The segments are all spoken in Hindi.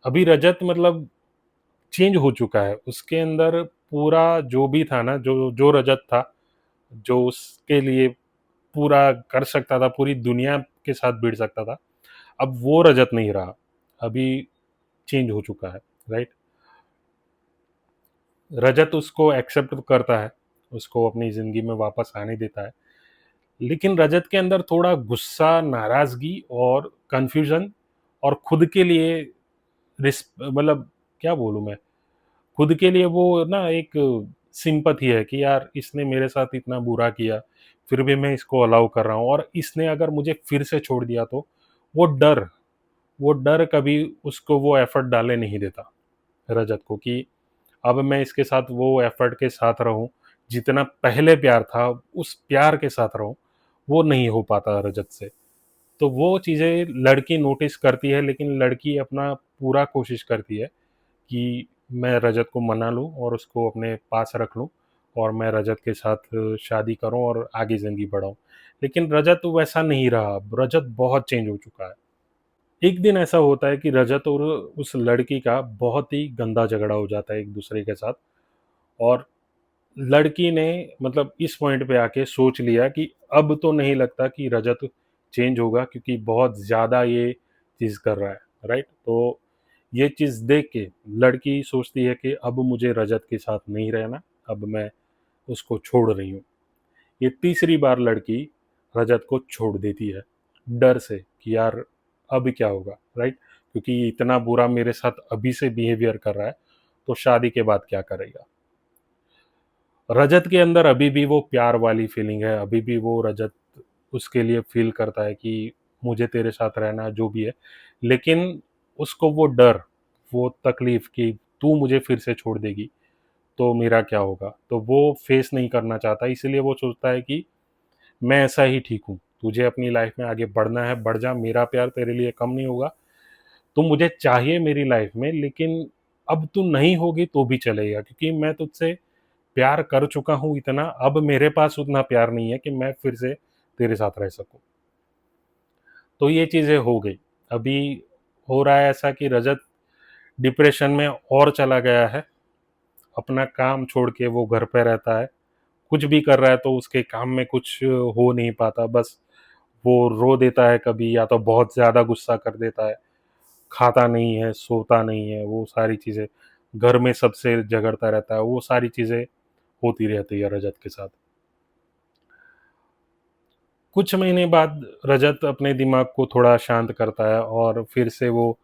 अभी रजत मतलब चेंज हो चुका है। उसके अंदर पूरा जो भी था ना, जो जो रजत था, जो उसके लिए पूरा कर सकता था, पूरी दुनिया के साथ भिड़ सकता था, अब वो रजत नहीं रहा। अभी चेंज हो चुका है, राइट? रजत उसको एक्सेप्ट करता है, उसको अपनी ज़िंदगी में वापस आने देता है। लेकिन रजत के अंदर थोड़ा गुस्सा, नाराज़गी और कन्फ्यूज़न और खुद के लिए मतलब क्या बोलूँ मैं? खुद के लिए वो ना एक सिम्पैथी है कि यार इसने मेरे साथ इतना बुरा किया, फिर भी मैं इसको अलाउ कर रहा हूँ, और इसने अगर मुझे फिर से छोड़ दिया तो वो डर वो डर कभी उसको वो एफर्ट डालने नहीं देता, रजत को, कि अब मैं इसके साथ वो एफर्ट के साथ रहूँ, जितना पहले प्यार था, उस प्यार के साथ रहूँ, वो नहीं हो पाता रजत से। तो वो चीज़ें लड़की नोटिस करती है, लेकिन लड़की अपना पूरा कोशिश करती है कि मैं रजत को मना लूँ और उसको अपने पास रख लूँ, और मैं रजत के साथ शादी करूँ और आगे ज़िंदगी बढ़ाऊँ। लेकिन रजत वैसा नहीं रहा, रजत बहुत चेंज हो चुका है। एक दिन ऐसा होता है कि रजत और उस लड़की का बहुत ही गंदा झगड़ा हो जाता है एक-दूसरे के साथ, और लड़की ने मतलब इस पॉइंट पे आके सोच लिया कि अब तो नहीं लगता कि रजत चेंज होगा, क्योंकि बहुत ज़्यादा ये चीज़ कर रहा है, राइट? तो ये चीज़ देख के लड़की सोचती है कि अब मुझे रजत के साथ नहीं रहना, अब मैं उसको छोड़ रही हूँ। ये तीसरी बार लड़की रजत को छोड़ देती है, डर से कि यार अब क्या होगा, राइट? क्योंकि ये इतना बुरा मेरे साथ अभी से बिहेवियर कर रहा है, तो शादी के बाद क्या करेगा? रजत के अंदर अभी भी वो प्यार वाली फीलिंग है, अभी भी वो रजत उसके लिए फ़ील करता है कि मुझे तेरे साथ रहना है, जो भी है। लेकिन उसको वो डर, वो तकलीफ़ कि तू मुझे फिर से छोड़ देगी, तो मेरा क्या होगा? तो वो फ़ेस नहीं करना चाहता, इसीलिए वो सोचता है कि मैं ऐसा ही ठीक हूँ। तुझे अपनी लाइफ़ में आगे बढ़ना है, बढ़ जा, मेरा प्यार तेरे लिए कम नहीं होगा। तू मुझे चाहिए मेरी लाइफ़ में, लेकिन अब तू नहीं होगी तो भी चलेगा, क्योंकि मैं तुझसे प्यार कर चुका हूँ इतना, अब मेरे पास उतना प्यार नहीं है कि मैं फिर से तेरे साथ रह सकूँ। तो ये चीज़ें हो गई। अभी हो रहा है ऐसा कि रजत डिप्रेशन में और चला गया है, अपना काम छोड़ के वो घर पे रहता है। कुछ भी कर रहा है तो उसके काम में कुछ हो नहीं पाता, बस वो रो देता है कभी, या तो बहुत ज़्यादा गुस्सा कर देता है, खाता नहीं है, सोता नहीं है, वो सारी चीज़ें, घर में सबसे झगड़ता रहता है, वो सारी चीज़ें होती रहती है रजत के साथ। कुछ महीने बाद रजत अपने दिमाग को थोड़ा शांत करता है और फिर से वो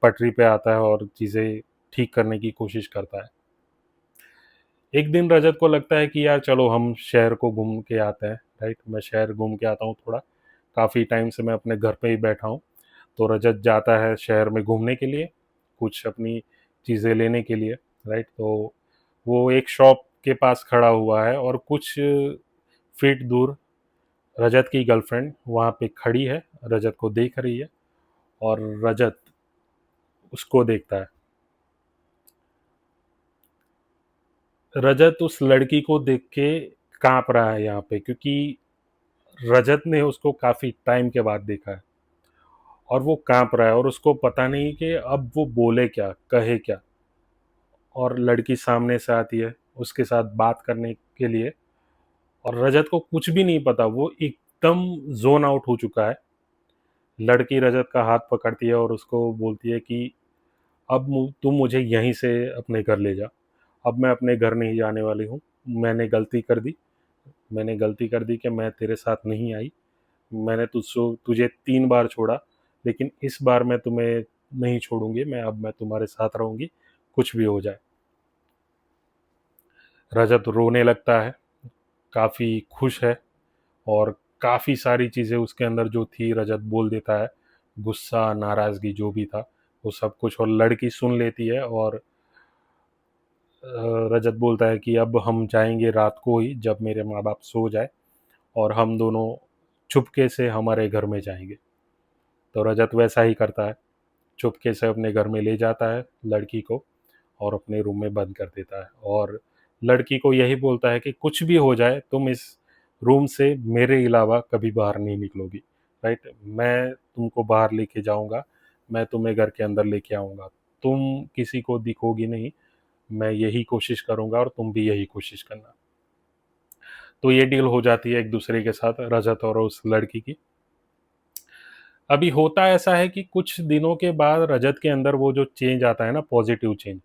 पटरी पे आता है और चीज़ें ठीक करने की कोशिश करता है। एक दिन रजत को लगता है कि यार चलो हम शहर को घूम के आते हैं, राइट? मैं शहर घूम के आता हूँ थोड़ा, काफ़ी टाइम से मैं अपने घर पे ही बैठा हूँ। तो रजत जाता है शहर में घूमने के लिए, कुछ अपनी चीज़ें लेने के लिए, राइट? तो वो एक शॉप के पास खड़ा हुआ है और कुछ फीट दूर रजत की गर्लफ्रेंड वहाँ पे खड़ी है, रजत को देख रही है, और रजत उसको देखता है। रजत उस लड़की को देख के काँप रहा है यहाँ पे, क्योंकि रजत ने उसको काफ़ी टाइम के बाद देखा है, और वो काँप रहा है और उसको पता नहीं कि अब वो बोले क्या, कहे क्या? और लड़की सामने से आती है, उसके साथ बात करने के लिए, और रजत को कुछ भी नहीं पता, वो एकदम ज़ोन आउट हो चुका है। लड़की रजत का हाथ पकड़ती है और उसको बोलती है कि अब तुम मुझे यहीं से अपने घर ले जा। अब मैं अपने घर नहीं जाने वाली हूँ। मैंने गलती कर दी। मैंने गलती कर दी कि मैं तेरे साथ नहीं आई। मैंने तुझसे तुझे 3 बार छोड़ा, लेकिन इस बार मैं तुम्हें नहीं छोड़ूँगी। मैं तुम्हारे साथ रहूँगी, कुछ भी हो जाए। रजत रोने लगता है, काफ़ी खुश है, और काफ़ी सारी चीज़ें उसके अंदर जो थी रजत बोल देता है। गुस्सा, नाराज़गी जो भी था, वो सब कुछ, और लड़की सुन लेती है, और रजत बोलता है कि अब हम जाएँगे रात को ही, जब मेरे माँ-बाप सो जाएँ, और हम दोनों चुपके से हमारे घर में जाएँगे। तो रजत वैसा ही करता है, चुपके से अपने घर में ले जाता है लड़की को और अपने रूम में बंद कर देता है, और लड़की को यही बोलता है कि कुछ भी हो जाए, तुम इस रूम से मेरे अलावा कभी बाहर नहीं निकलोगी, राइट? मैं तुमको बाहर लेके जाऊँगा, मैं तुम्हें घर के अंदर लेके आऊँगा। तुम किसी को दिखोगी नहीं, मैं यही कोशिश करूँगा और तुम भी यही कोशिश करना। तो ये डील हो जाती है एक दूसरे के साथ, रजत और उस लड़की की। अभी होता ऐसा है कि कुछ दिनों के बाद रजत के अंदर वो जो चेंज आता है ना, पॉजिटिव चेंज,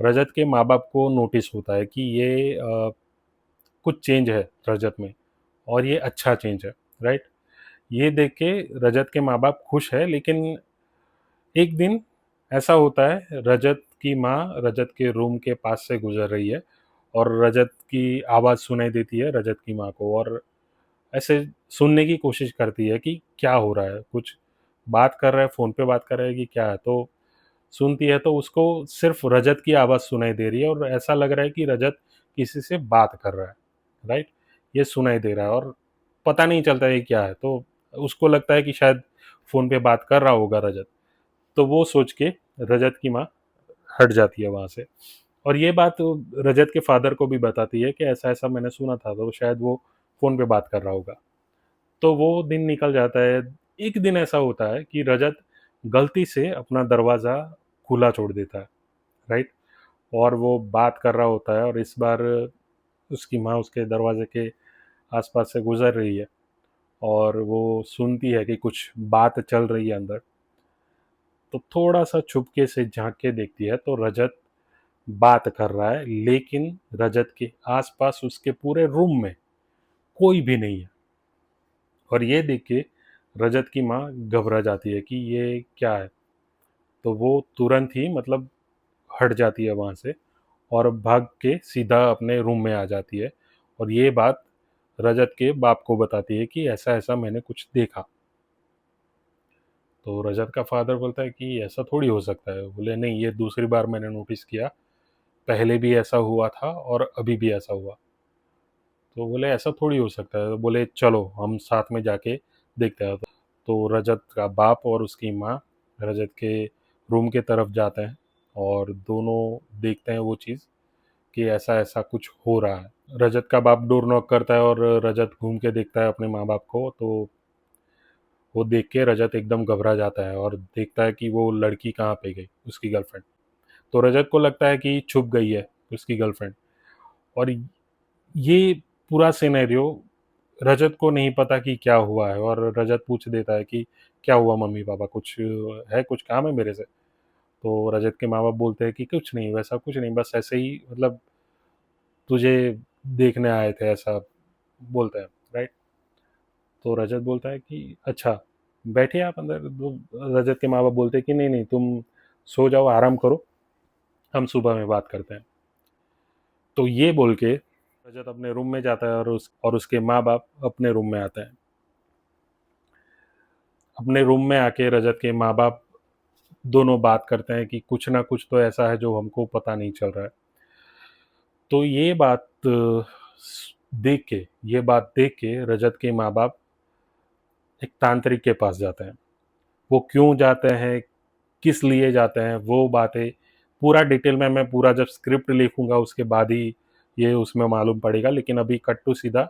रजत के माँ-बाप को नोटिस होता है कि ये कुछ चेंज है रजत में और ये अच्छा चेंज है, राइट? ये देख के रजत के माँ-बाप खुश है, लेकिन एक दिन ऐसा होता है, रजत की माँ रजत के रूम के पास से गुज़र रही है और रजत की आवाज़ सुनाई देती है रजत की माँ को, और ऐसे सुनने की कोशिश करती है कि क्या हो रहा है, कुछ बात कर रहा है, फ़ोन पे बात कर रहा है कि क्या है? तो सुनती है तो उसको सिर्फ़ रजत की आवाज़ सुनाई दे रही है और ऐसा लग रहा है कि रजत किसी से बात कर रहा है, राइट? ये सुनाई दे रहा है और पता नहीं चलता ये क्या है, तो उसको लगता है कि शायद फ़ोन पे बात कर रहा होगा रजत। तो वो सोच के रजत की माँ हट जाती है वहाँ से, और ये बात रजत के फ़ादर को भी बताती है कि ऐसा-ऐसा मैंने सुना था, तो शायद वो फ़ोन पे बात कर रहा होगा। तो वो दिन निकल जाता है। एक दिन ऐसा होता है कि रजत गलती से अपना दरवाज़ा खुला छोड़ देता है, राइट? और वो बात कर रहा होता है और इस बार उसकी माँ उसके दरवाज़े के आस-पास से गुज़र रही है और वो सुनती है कि कुछ बात चल रही है अंदर। तो थोड़ा-सा छुपके से झाँक के देखती है तो रजत बात कर रहा है, लेकिन रजत के आस-पास उसके पूरे रूम में कोई भी नहीं है। और ये देख के रजत की माँ घबरा जाती है कि ये क्या है? तो वो तुरंत ही मतलब हट जाती है वहाँ से और भाग के सीधा अपने रूम में आ जाती है और ये बात रजत के बाप को बताती है कि ऐसा-ऐसा मैंने कुछ देखा। तो रजत का फ़ादर बोलता है कि ऐसा थोड़ी हो सकता है। बोले नहीं, ये दूसरी बार मैंने नोटिस किया, पहले भी ऐसा हुआ था और अभी भी ऐसा हुआ। तो बोले ऐसा थोड़ी हो सकता है। तो बोले चलो हम साथ में जाके देखते हैं। तो रजत का बाप और उसकी माँ रजत के रूम के तरफ जाते हैं और दोनों देखते हैं वो चीज़ कि ऐसा-ऐसा कुछ हो रहा है। रजत का बाप डोर नॉक करता है और रजत घूम के देखता है अपने माँ-बाप को, तो वो देख के रजत एकदम घबरा जाता है और देखता है कि वो लड़की कहाँ पे गई, उसकी गर्लफ्रेंड। तो रजत को लगता है कि छुप गई है उसकी गर्लफ्रेंड, और ये पूरा सिनेरियो रजत को नहीं पता कि क्या हुआ है, और रजत पूछ देता है कि क्या हुआ मम्मी-पापा, कुछ है, कुछ काम है मेरे से? तो रजत के माँ-बाप बोलते हैं कि कुछ नहीं, वैसा कुछ नहीं, बस ऐसे ही मतलब तुझे देखने आए थे, ऐसा बोलते हैं, राइट? तो रजत बोलता है कि अच्छा, बैठिए आप अंदर। तो रजत के माँ-बाप बोलते हैं कि नहीं, नहीं, तुम सो जाओ, आराम करो, हम सुबह में बात करते हैं। तो ये बोल के रजत अपने रूम में जाता है और उसके माँ-बाप अपने रूम में आते हैं। अपने रूम में आके रजत के माँ-बाप दोनों बात करते हैं कि कुछ ना कुछ तो ऐसा है जो हमको पता नहीं चल रहा है। तो ये बात देख के रजत के माँ-बाप एक तांत्रिक के पास जाते हैं। वो क्यों जाते हैं, किस लिए जाते हैं, वो बातें पूरा डिटेल में मैं पूरा जब स्क्रिप्ट लिखूँगा उसके बाद ही ये उसमें मालूम पड़ेगा, लेकिन अभी कट टू सीधा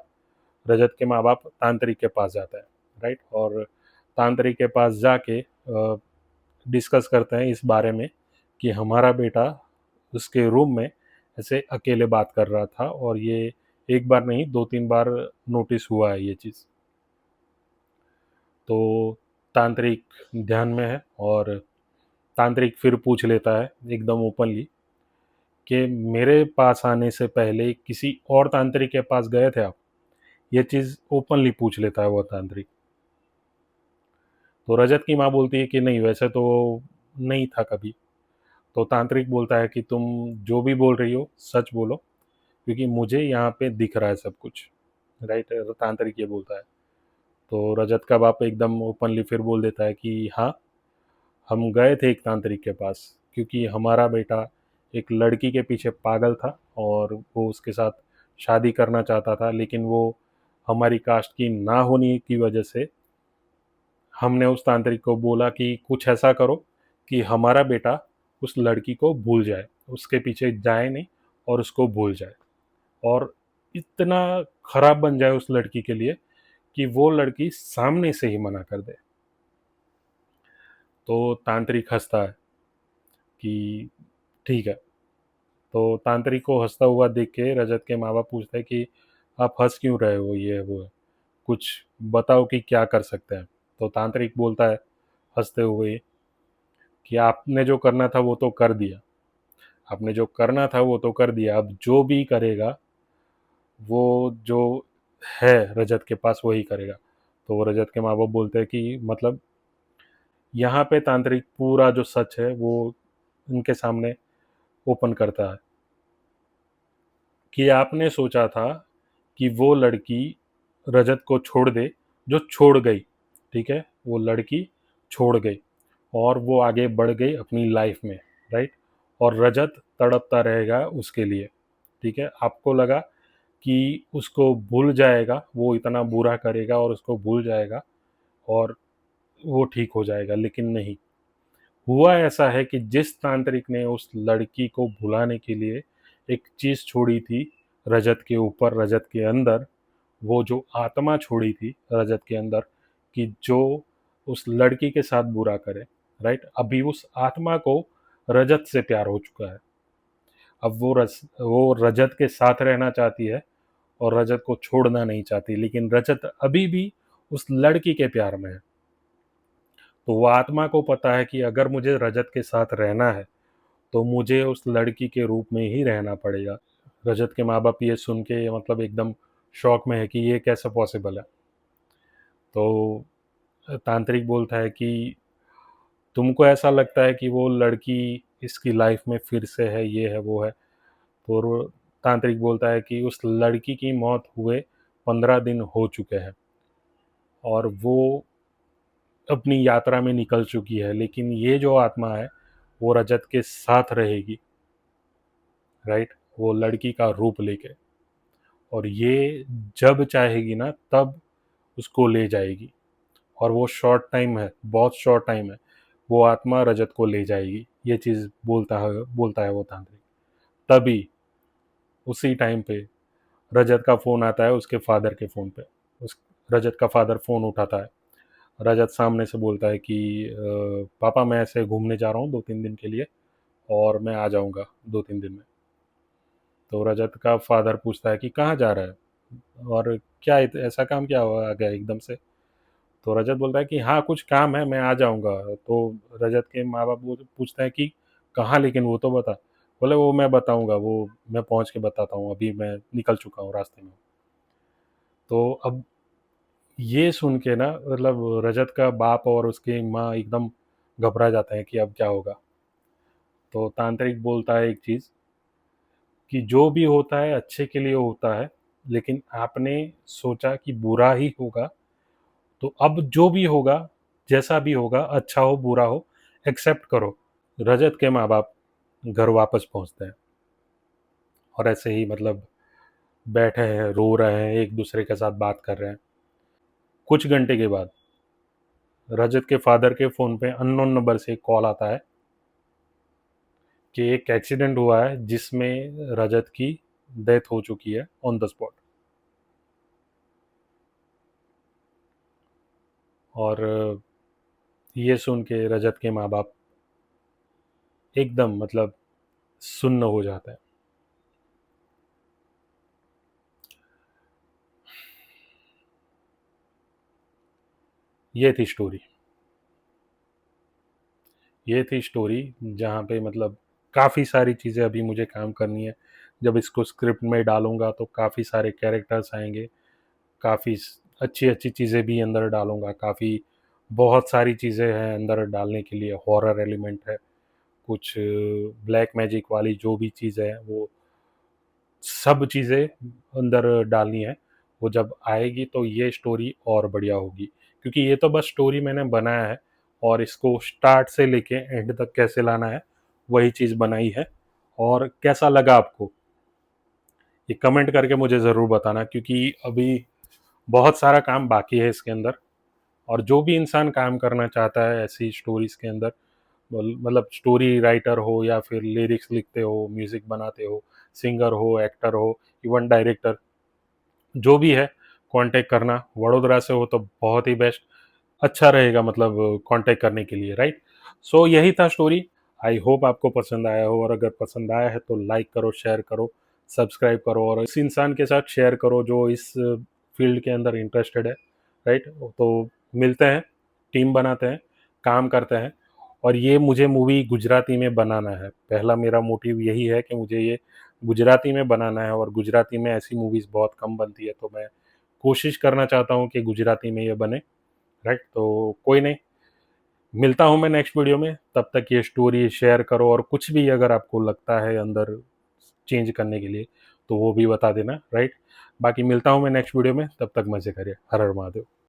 रजत के माँ-बाप तांत्रिक के पास जाते हैं, राइट? और तांत्रिक के पास जाके डिस्कस करते हैं इस बारे में कि हमारा बेटा उसके रूम में ऐसे अकेले बात कर रहा था और ये एक बार नहीं 2-3 बार नोटिस हुआ है ये चीज़। तो तांत्रिक ध्यान में है और तांत्रिक फिर पूछ लेता है एकदम ओपनली कि मेरे पास आने से पहले किसी और तांत्रिक के पास गए थे आप? ये चीज़ ओपनली पूछ लेता है वो तांत्रिक। तो रजत की माँ बोलती है कि नहीं, वैसे तो नहीं था कभी। तो तांत्रिक बोलता है कि तुम जो भी बोल रही हो सच बोलो, क्योंकि मुझे यहाँ पे दिख रहा है सब कुछ, राइट? तांत्रिक ये बोलता है। तो रजत का बाप एकदम ओपनली फिर बोल देता है कि हाँ, हम गए थे एक तांत्रिक के पास, क्योंकि हमारा बेटा एक लड़की के पीछे पागल था और वो उसके साथ शादी करना चाहता था, लेकिन वो हमारी कास्ट की ना होने की वजह से हमने उस तांत्रिक को बोला कि कुछ ऐसा करो कि हमारा बेटा उस लड़की को भूल जाए, उसके पीछे जाए नहीं और उसको भूल जाए, और इतना खराब बन जाए उस लड़की के लिए कि वो लड़की सामने से ही मना कर दे। तो तांत्रिक हंसता है कि ठीक है। तो तांत्रिक को हँसता हुआ देख के रजत के माँ-बाप पूछते हैं कि आप हँस क्यों रहे हो? ये है, वो है। कुछ बताओ कि क्या कर सकते हैं? तो तांत्रिक बोलता है हँसते हुए कि आपने जो करना था वो तो कर दिया। आपने जो करना था वो तो कर दिया। अब जो भी करेगा वो जो है रजत के पास वही करेगा। तो वो रजत के माँ-बाप बोलते हैं कि मतलब यहाँ पे तांत्रिक पूरा जो सच है वो उनके सामने ओपन करता है कि आपने सोचा था कि वो लड़की रजत को छोड़ दे जो छोड़ गई, ठीक है? वो लड़की छोड़ गई और वो आगे बढ़ गई अपनी लाइफ में, राइट? और रजत तड़पता रहेगा उसके लिए, ठीक है? आपको लगा कि उसको भूल जाएगा, वो इतना बुरा करेगा और उसको भूल जाएगा और वो ठीक हो जाएगा, लेकिन नहीं। हुआ ऐसा है कि जिस तांत्रिक ने उस लड़की को भुलाने के लिए एक चीज़ छोड़ी थी रजत के ऊपर, रजत के अंदर, वो जो आत्मा छोड़ी थी रजत के अंदर कि जो उस लड़की के साथ बुरा करे, राइट? अभी उस आत्मा को रजत से प्यार हो चुका है। अब वो रजत के साथ रहना चाहती है और रजत को छोड़ना नहीं चाहती, लेकिन रजत अभी भी उस लड़की के प्यार में है। तो वो आत्मा को पता है कि अगर मुझे रजत के साथ रहना है तो मुझे उस लड़की के रूप में ही रहना पड़ेगा। रजत के माँ बाप ये सुन के मतलब एकदम शौक में है कि ये कैसे पॉसिबल है। तो तांत्रिक बोलता है कि तुमको ऐसा लगता है कि वो लड़की इसकी लाइफ में फिर से है, ये है, वो है। तो तांत्रिक बोलता है कि उस लड़की की मौत हुए 15 दिन हो चुके हैं और वो अपनी यात्रा में निकल चुकी है, लेकिन ये जो आत्मा है वो रजत के साथ रहेगी, राइट? वो लड़की का रूप लेके, और ये जब चाहेगी ना तब उसको ले जाएगी। और वो शॉर्ट टाइम है, बहुत शॉर्ट टाइम है, वो आत्मा रजत को ले जाएगी। ये चीज़ बोलता है वो तांत्रिक। तभी उसी टाइम पे रजत का फ़ोन आता है उसके फादर के फ़ोन पे। उस रजत का फादर फ़ोन उठाता है। रजत सामने से बोलता है कि पापा मैं ऐसे घूमने जा रहा हूँ 2-3 दिन के लिए और मैं आ जाऊँगा 2-3 दिन में। तो रजत का फादर पूछता है कि कहाँ जा रहा है और क्या ऐसा काम क्या हुआ आ गया एकदम से? तो रजत बोलता है कि हाँ कुछ काम है, मैं आ जाऊँगा। तो रजत के माँ बाप पूछते हैं कि कहाँ, लेकिन वो तो बता। बोले वो मैं बताऊँगा, वो मैं पहुँच के बताता हूँ, अभी मैं निकल चुका हूँ रास्ते में। तो अब ये सुन के ना मतलब रजत का बाप और उसकी माँ एकदम घबरा जाते हैं कि अब क्या होगा। तो तांत्रिक बोलता है एक चीज़ कि जो भी होता है अच्छे के लिए होता है, लेकिन आपने सोचा कि बुरा ही होगा, तो अब जो भी होगा, जैसा भी होगा, अच्छा हो बुरा हो, एक्सेप्ट करो। रजत के माँ बाप घर वापस पहुंचते हैं और ऐसे ही मतलब बैठे हैं, रो रहे हैं, एक दूसरे के साथ बात कर रहे हैं। कुछ घंटे के बाद रजत के फादर के फ़ोन पे अननोन नंबर से एक कॉल आता है कि एक एक्सीडेंट हुआ है जिसमें रजत की डेथ हो चुकी है ऑन द स्पॉट। और ये सुन के रजत के माँ बाप एकदम मतलब सुन्न हो जाता है। ये थी स्टोरी। ये थी स्टोरी जहाँ पे मतलब काफ़ी सारी चीज़ें अभी मुझे काम करनी है। जब इसको स्क्रिप्ट में डालूँगा तो काफ़ी सारे कैरेक्टर्स आएँगे, काफ़ी अच्छी-अच्छी चीज़ें भी अंदर डालूँगा, काफ़ी बहुत सारी चीज़ें हैं अंदर डालने के लिए, हॉरर एलिमेंट है, कुछ ब्लैक मैजिक वाली जो भी चीज़ें हैं वो सब चीज़ें अंदर डालनी है। वो जब आएगी तो ये स्टोरी और बढ़िया होगी। क्योंकि ये तो बस स्टोरी मैंने बनाया है और इसको स्टार्ट से लेके एंड तक कैसे लाना है, वही चीज़ बनाई है। और कैसा लगा आपको? ये कमेंट करके मुझे ज़रूर बताना, क्योंकि अभी बहुत सारा काम बाकी है इसके अंदर। और जो भी इंसान काम करना चाहता है ऐसी स्टोरीज़ के अंदर, मतलब स्टोरी राइटर हो या फिर लिरिक्स लिखते हो, म्यूज़िक बनाते हो, सिंगर हो, एक्टर हो, इवन डायरेक्टर, जो भी है कांटेक्ट करना। वडोदरा से हो तो बहुत ही बेस्ट, अच्छा रहेगा मतलब कांटेक्ट करने के लिए, राइट? सो यही था स्टोरी। आई होप आपको पसंद आया हो, और अगर पसंद आया है तो लाइक करो, शेयर करो, सब्सक्राइब करो और इस इंसान के साथ शेयर करो जो इस फील्ड के अंदर इंटरेस्टेड है, राइट? तो मिलते हैं, टीम बनाते हैं, काम करते हैं, और ये मुझे मूवी गुजराती में बनाना है। पहला मेरा मोटिव यही है कि मुझे ये गुजराती में बनाना है, और गुजराती में ऐसी मूवीज़ बहुत कम बनती है, तो मैं कोशिश करना चाहता हूँ कि गुजराती में ये बने, राइट? तो कोई नहीं, मिलता हूँ मैं नेक्स्ट वीडियो में, तब तक ये स्टोरी शेयर करो, और कुछ भी अगर आपको लगता है अंदर चेंज करने के लिए, तो वो भी बता देना, राइट? बाकी मिलता हूँ मैं नेक्स्ट वीडियो में, तब तक मज़े करिए। हर हर महादेव।